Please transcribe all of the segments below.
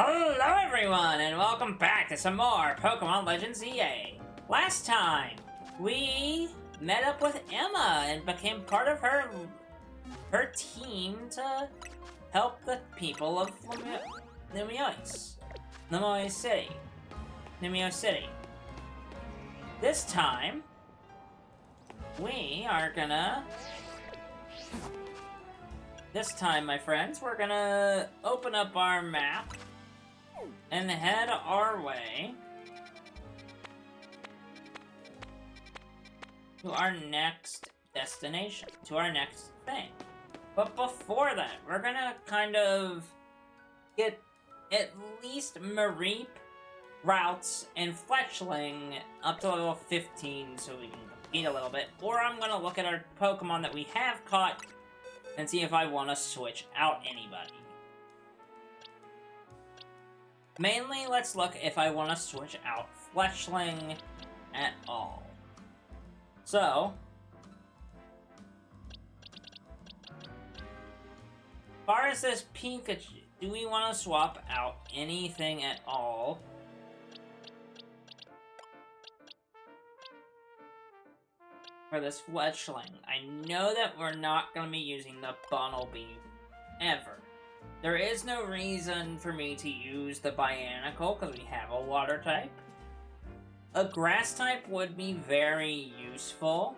Hello everyone, and welcome back to some more Pokémon Legends Z-A. Last time, we met up with Emma and became part of her team to help the people of Numio City. This time, my friends, we're gonna open up our map and head our way to our next destination, to our next thing. But before that, we're gonna kind of get at least Mareep, Routes, and Fletchling up to level 15 so we can compete a little bit. Or I'm gonna look at our Pokemon that we have caught and see if I want to switch out anybody. Mainly, let's look if I want to switch out Fletchling at all. So, as far as this Pikachu, do we want to swap out anything at all? For this Fletchling, I know that we're not going to be using the Bunnelby ever. There is no reason for me to use the Bionicle because we have a water type. A grass type would be very useful,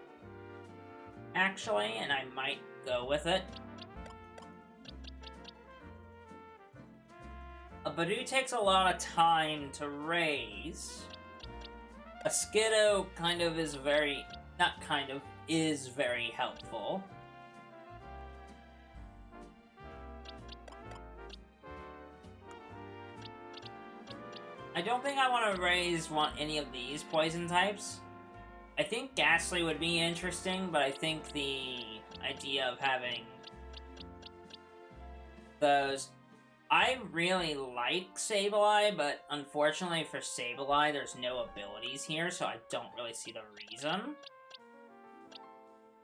actually, and I might go with it. A Badoo takes a lot of time to raise. A Skiddo is very helpful. I don't think I want to raise any of these poison types. I think Ghastly would be interesting, but I think the idea of having those... I really like Sableye, but unfortunately for Sableye, there's no abilities here, so I don't really see the reason.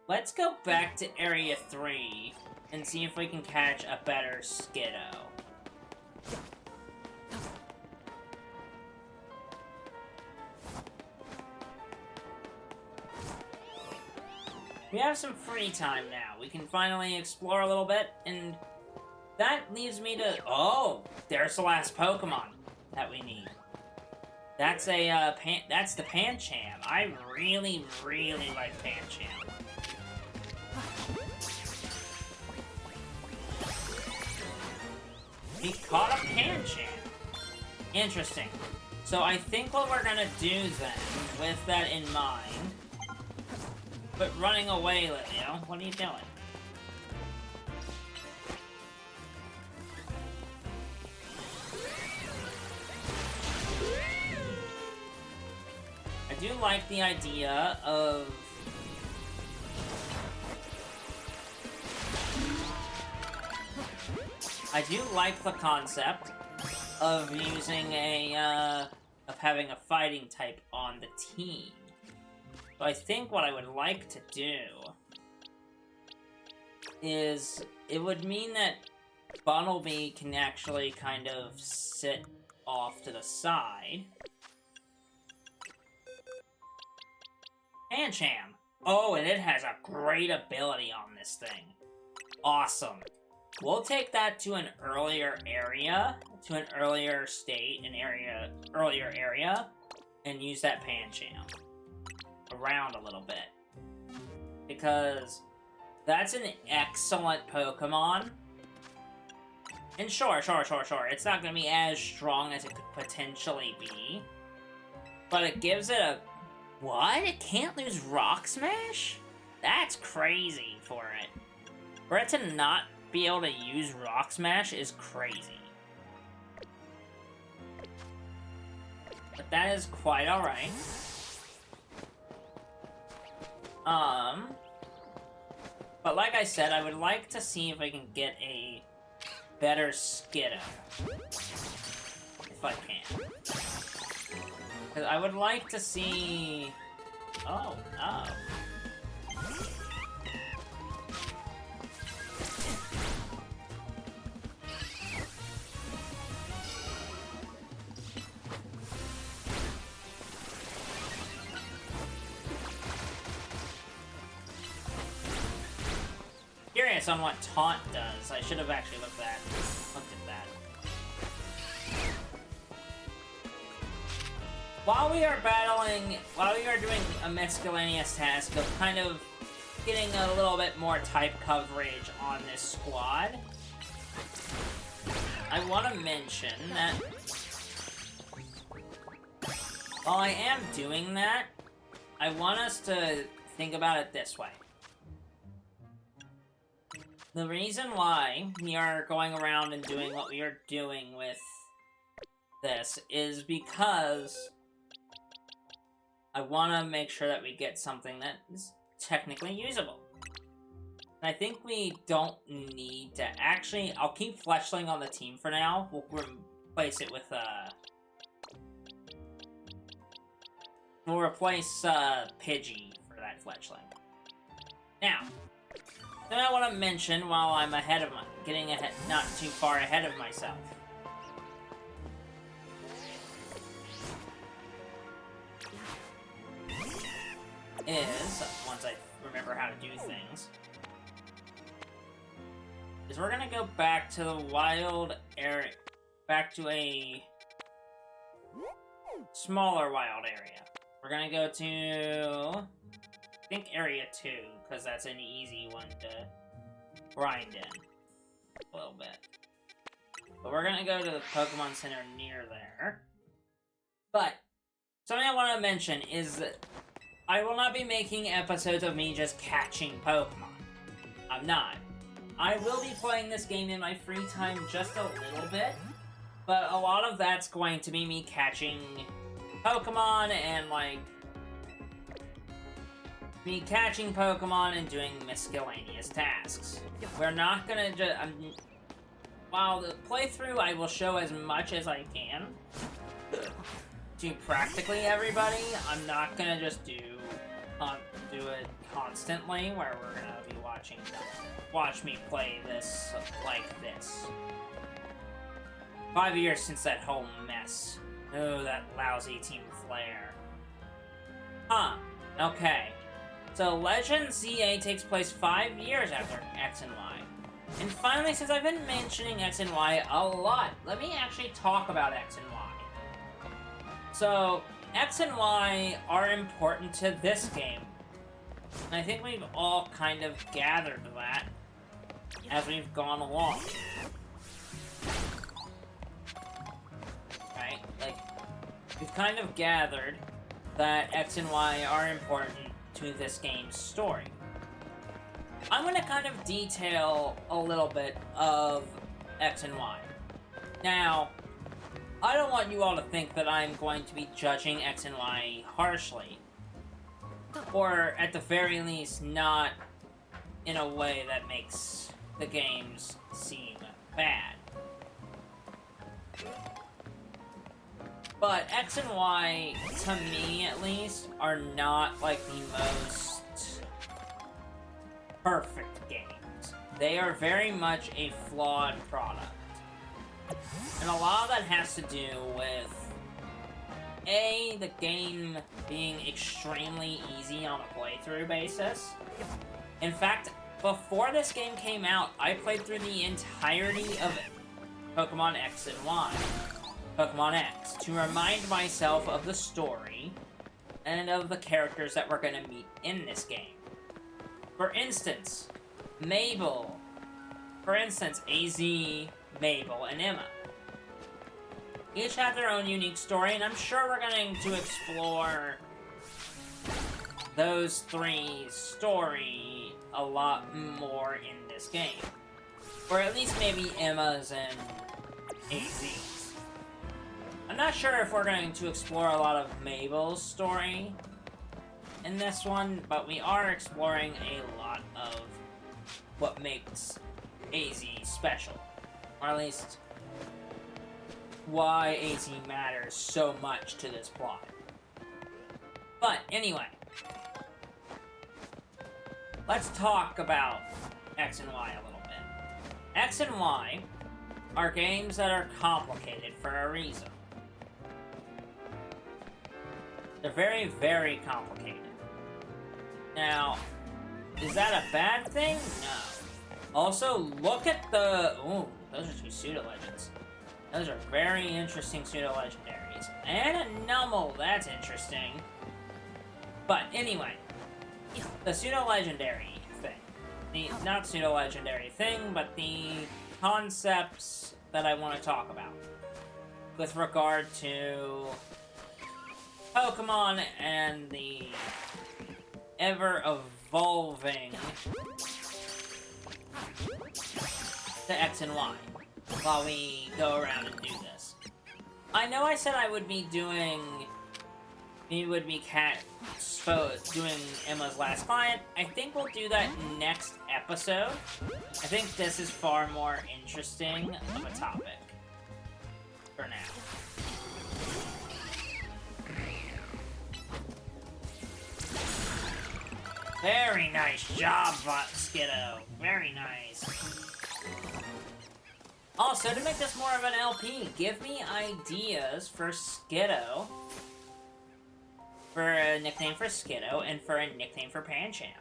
Let's go back to Area 3 and see if we can catch a better Skiddo. We have some free time now. We can finally explore a little bit, and that leaves me to... Oh! There's the last Pokemon that we need. That's that's the Pancham. I really, really like Pancham. We caught a Pancham. Interesting. So I think what we're gonna do then, with that in mind... But running away, Lilio, what are you doing? I do like the idea of... I do like the concept of using of having a fighting type on the team. So I think what I would like to do is, it would mean that Bunnelby can actually kind of sit off to the side. Pancham! Oh, and it has a great ability on this thing. Awesome. We'll take that to an earlier area, to an earlier state, earlier area, and use that Pancham around a little bit. Because that's an excellent Pokemon. And sure, it's not going to be as strong as it could potentially be. But it gives it a... What? It can't lose Rock Smash? That's crazy for it. For it to not be able to use Rock Smash is crazy. But that is quite alright. But like I said, I would like to see if I can get a better Skiddo. If I can. Because I would like to see... Oh. based on what Taunt does. I should have actually looked at that. While we are doing a miscellaneous task of kind of getting a little bit more type coverage on this squad, I want to mention that while I am doing that, I want us to think about it this way. The reason why we are going around and doing what we are doing with this is because I want to make sure that we get something that is technically usable. I think we don't need to actually... I'll keep Fletchling on the team for now. We'll replace it with, we'll replace, Pidgey for that Fletchling. Now, then I want to mention, while I'm getting ahead, not too far ahead of myself, is, once I remember how to do things, is we're gonna go back to the wild area, back to a smaller wild area. We're gonna go to, I think, Area 2, because that's an easy one to grind in a little bit. But we're gonna go to the Pokemon Center near there. But, something I want to mention is that I will not be making episodes of me just catching Pokemon. I'm not. I will be playing this game in my free time just a little bit, but a lot of that's going to be me catching Pokemon and, like, me catching Pokemon and doing miscellaneous tasks. We're not gonna just... while the playthrough, I will show as much as I can to practically everybody. I'm not gonna just do it constantly, where we're gonna be watch me play this like this. 5 years since that whole mess. Oh, that lousy Team Flare. Huh. Okay. So Legends Z-A takes place 5 years after X and Y. And finally, since I've been mentioning X and Y a lot, let me actually talk about X and Y. So, X and Y are important to this game. And I think we've all kind of gathered that as we've gone along. Right? Like, we've kind of gathered that X and Y are important to this game's story. I'm going to kind of detail a little bit of X and Y. Now, I don't want you all to think that I'm going to be judging X and Y harshly. Or, at the very least, not in a way that makes the games seem bad. But X and Y, to me at least, are not like the most perfect games. They are very much a flawed product. And a lot of that has to do with A, the game being extremely easy on a playthrough basis. In fact, before this game came out, I played through the entirety of Pokemon X and Y. Pokemon X, to remind myself of the story and of the characters that we're going to meet in this game. For instance, Mabel. For instance, AZ, Mabel, and Emma. Each have their own unique story, and I'm sure we're going to explore those three's story a lot more in this game. Or at least maybe Emma's and AZ's. I'm not sure if we're going to explore a lot of Mabel's story in this one, but we are exploring a lot of what makes AZ special. Or at least why AZ matters so much to this plot. But anyway, let's talk about X and Y a little bit. X and Y are games that are complicated for a reason. They're very, very complicated. Now, is that a bad thing? No. Also, look at the... Ooh, those are two pseudo-legends. Those are very interesting pseudo-legendaries. And a Numel, that's interesting. But anyway, the pseudo-legendary thing. The not pseudo-legendary thing, but the concepts that I want to talk about. With regard to Pokemon and the ever-evolving the X and Y while we go around and do this. I know I said I would be doing... doing Emma's Last Client. I think we'll do that next episode. I think this is far more interesting of a topic. For now. Very nice job, Skiddo. Very nice. Also, to make this more of an LP, give me ideas for Skiddo. For a nickname for Skiddo, and for a nickname for Pancham.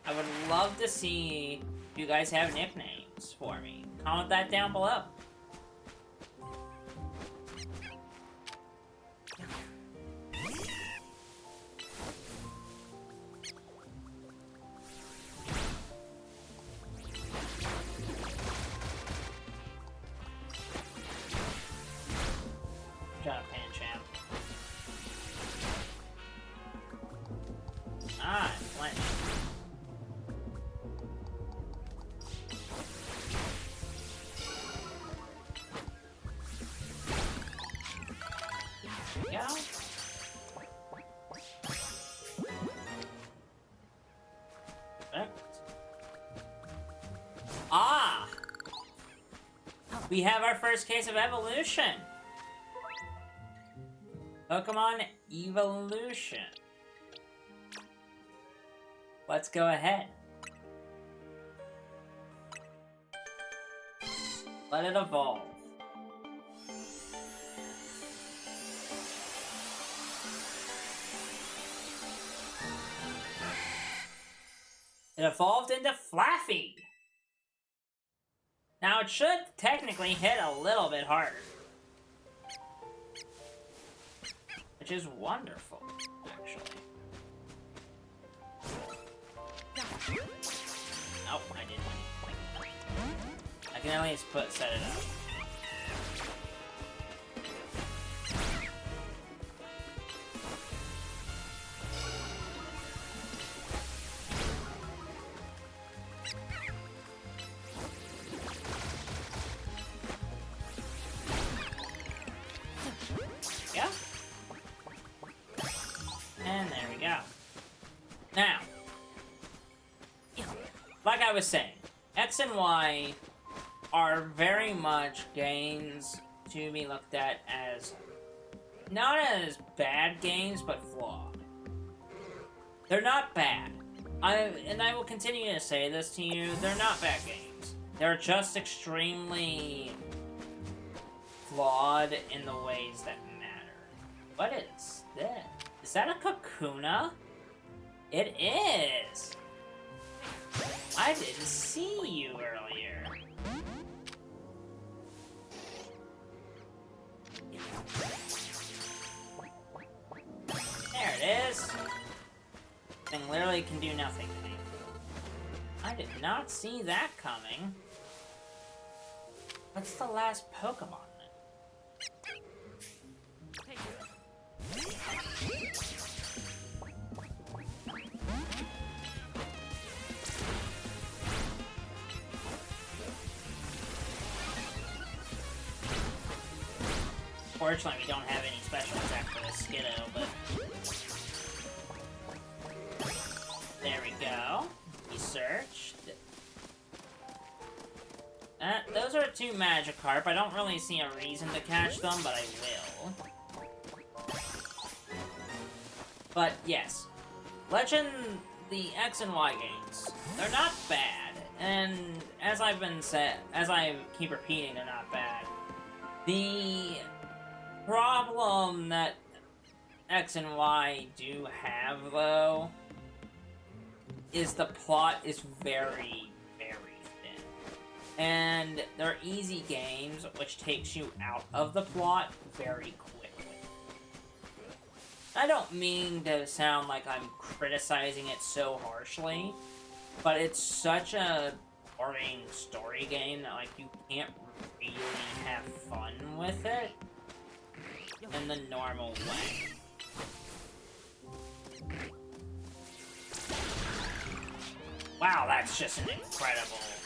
I would love to see if you guys have nicknames for me. Comment that down below. Good job, Pancham. Ah, Flinch. There we go. Perfect. Ah! We have our first case of evolution. Pokemon Evolution. Let's go ahead. Let it evolve. It evolved into Flaffy. Now it should technically hit a little bit harder. Which is wonderful, actually. Nope, I didn't. I can at least set it up. Yeah. And there we go. Now, like I was saying, X and Y are very much games to be looked at as not as bad games, but flawed. They're not bad. And I will continue to say this to you, they're not bad games. They're just extremely flawed in the ways that matter. What is this? Is that a Kakuna? It is! I didn't see you earlier. There it is. Thing literally can do nothing to me. I did not see that coming. What's the last Pokemon then? Unfortunately, we don't have any special attack for this Skiddo, but... There we go. We searched. Those are two Magikarp. I don't really see a reason to catch them, but I will. But, yes. The X and Y games, they're not bad. And as I keep repeating, they're not bad. The problem that X and Y do have, though, is the plot is very, very thin. And they're easy games, which takes you out of the plot very quickly. I don't mean to sound like I'm criticizing it so harshly, but it's such a boring story game that, like, you can't really have fun with it in the normal way. Wow, that's just an incredible hit.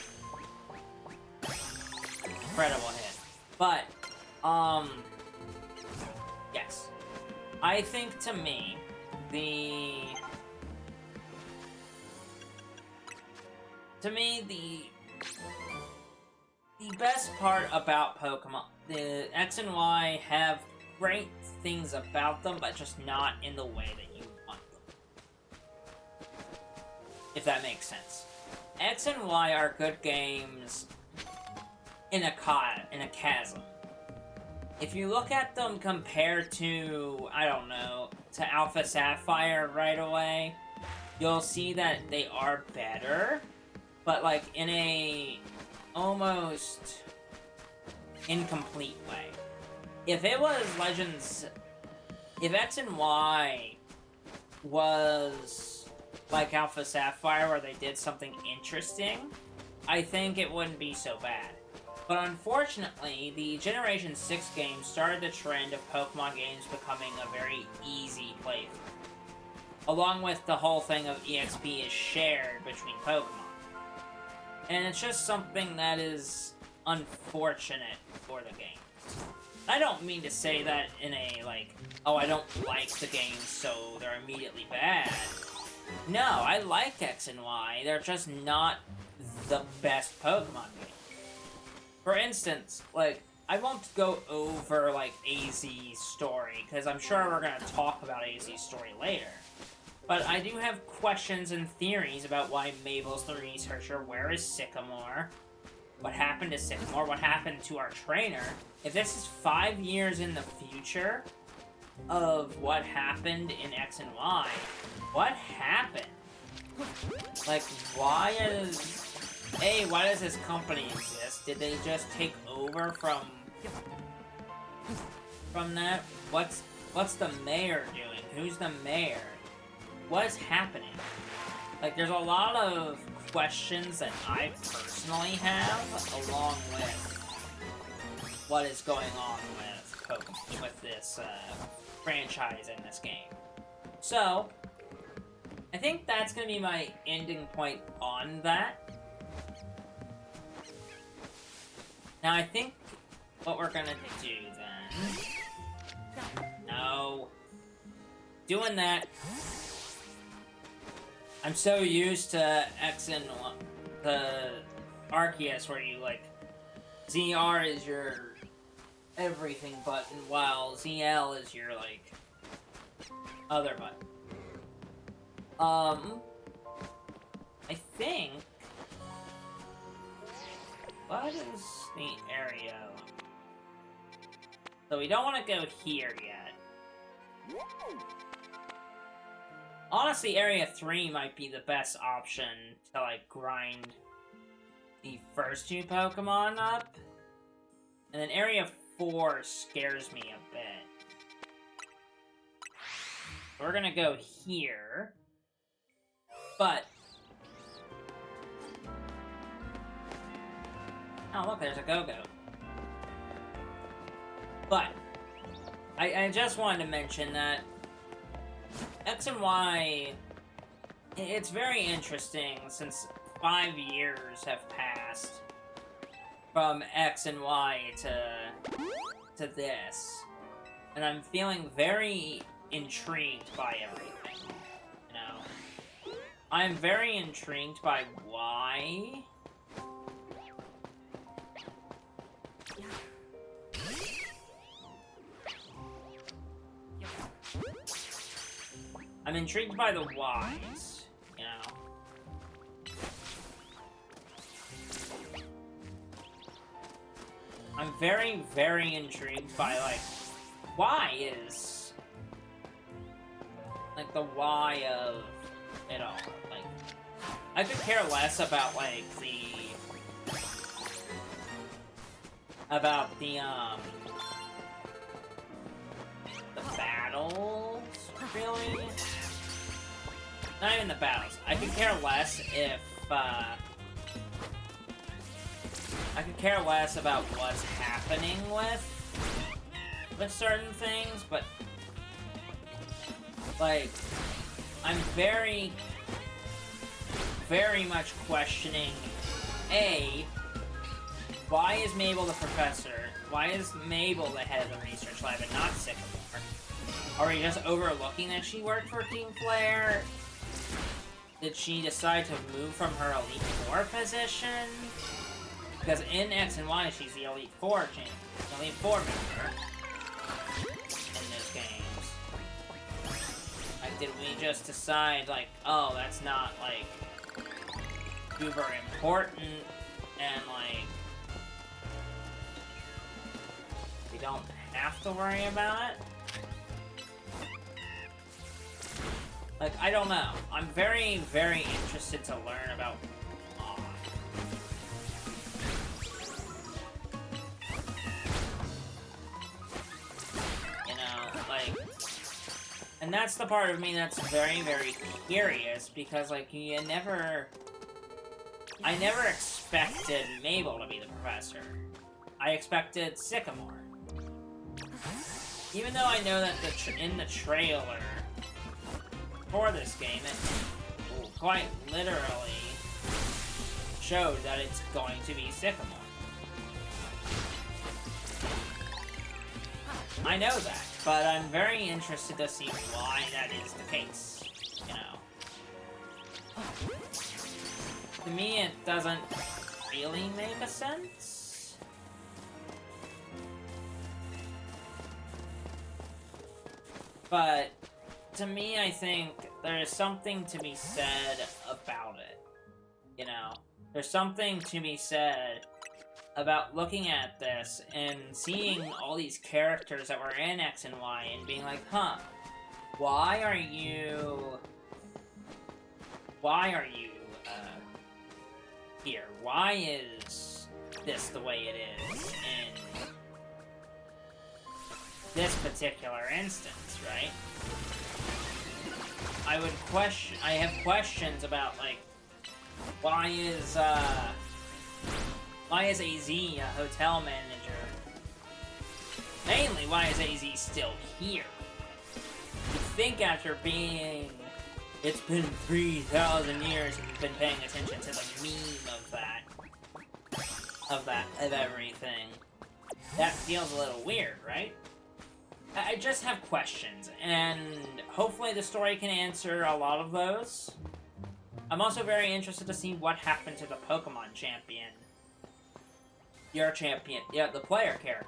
But, yes. I think, to me, the best part about Pokemon, the X and Y have great things about them, but just not in the way that you want them. If that makes sense. X and Y are good games in a chasm. If you look at them compared to, I don't know, to Alpha Sapphire right away, you'll see that they are better, but like in a almost incomplete way. If it was if X and Y was like Alpha Sapphire where they did something interesting, I think it wouldn't be so bad. But unfortunately, the Generation 6 game started the trend of Pokemon games becoming a very easy playthrough. Along with the whole thing of EXP is shared between Pokemon. And it's just something that is unfortunate for the game. I don't mean to say that in a, like, oh, I don't like the games, so they're immediately bad. No, I like X and Y. They're just not the best Pokemon games. For instance, like, I won't go over, like, AZ's story, because I'm sure we're going to talk about AZ's story later. But I do have questions and theories about why Mabel's the researcher. Where is Sycamore? What happened to Sycamore? What happened to our trainer? If this is 5 years in the future of what happened in X and Y, what happened? Like, why does this company exist? Did they just take over from that? What's the mayor doing? Who's the mayor? What is happening? Like, there's a lot of questions that I personally have, along with what is going on with Pokemon, with this franchise in this game. So, I think that's going to be my ending point on that. Now, I think what we're going to do then... No. Doing that... I'm so used to X and the Arceus where you, like, ZR is your everything button, while ZL is your, like, other button. I think... What is the area? So we don't want to go here yet. Honestly, Area 3 might be the best option to, like, grind the first two Pokemon up. And then Area 4 scares me a bit. We're gonna go here. But... Oh, look, there's a Go-Go. But, I just wanted to mention that X and Y, it's very interesting since 5 years have passed from X and Y to this. And I'm feeling very intrigued by everything, you know? I'm very intrigued by why... I'm intrigued by the whys, you know? I'm very, very intrigued by, like, why is... Like, the why of it all. Like, I could care less about, like, about the battles, really. Not even the battles. I could care less if, I could care less about what's happening with certain things, but, like, I'm very, very much questioning, A, why is Mabel the professor? Why is Mabel the head of the research lab and not Sycamore? Are we just overlooking that she worked for Team Flare? Did she decide to move from her Elite Four position? Because in X and Y, she's the Elite Four member in those games. Like, did we just decide, like, oh, that's not, like, super important, and, like, we don't have to worry about it? Like, I don't know. I'm very, very interested to learn about why. You know, like... And that's the part of me that's very, very curious, because, like, I never expected Mabel to be the professor. I expected Sycamore. Even though I know that in the trailer for this game, it quite literally showed that it's going to be Sycamore. I know that, but I'm very interested to see why that is the case, you know. To me, it doesn't really make a sense. But to me, I think there's something to be said about it. You know, there's something to be said about looking at this and seeing all these characters that were in X and Y and being like, huh, why are you here? Why is this the way it is in this particular instance, right? I have questions about, like, why is AZ a hotel manager? Mainly, why is AZ still here? You'd think after being... It's been 3,000 years and you've been paying attention to the meme of everything. That feels a little weird, right? I just have questions, and hopefully the story can answer a lot of those. I'm also very interested to see what happened to the Pokémon champion. Your champion, yeah, the player character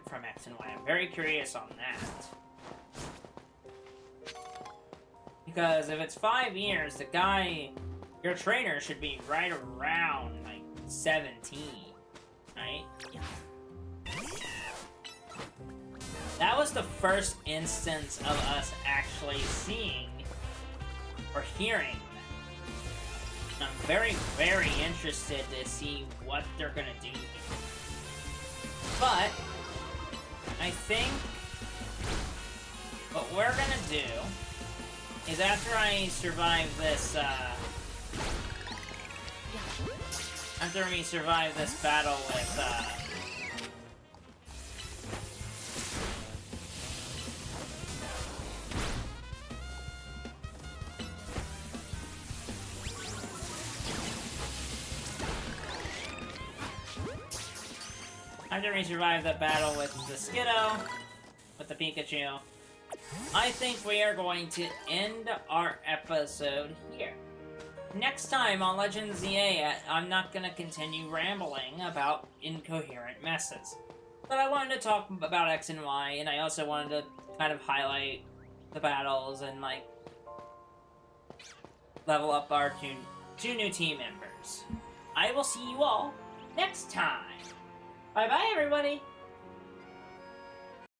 from X and Y. I'm very curious on that. Because if it's 5 years, the guy, your trainer should be right around, like, 17, right? That was the first instance of us actually seeing or hearing that. And I'm very, very interested to see what they're gonna do here. But I think what we're gonna do is after I survive this, after we survive this battle with, after we survive the battle with the Skiddo, with the Pikachu, I think we are going to end our episode here. Next time on Legends Z-A, I'm not going to continue rambling about incoherent messes. But I wanted to talk about X and Y, and I also wanted to kind of highlight the battles and, like, level up our two new team members. I will see you all next time. Bye-bye, everybody!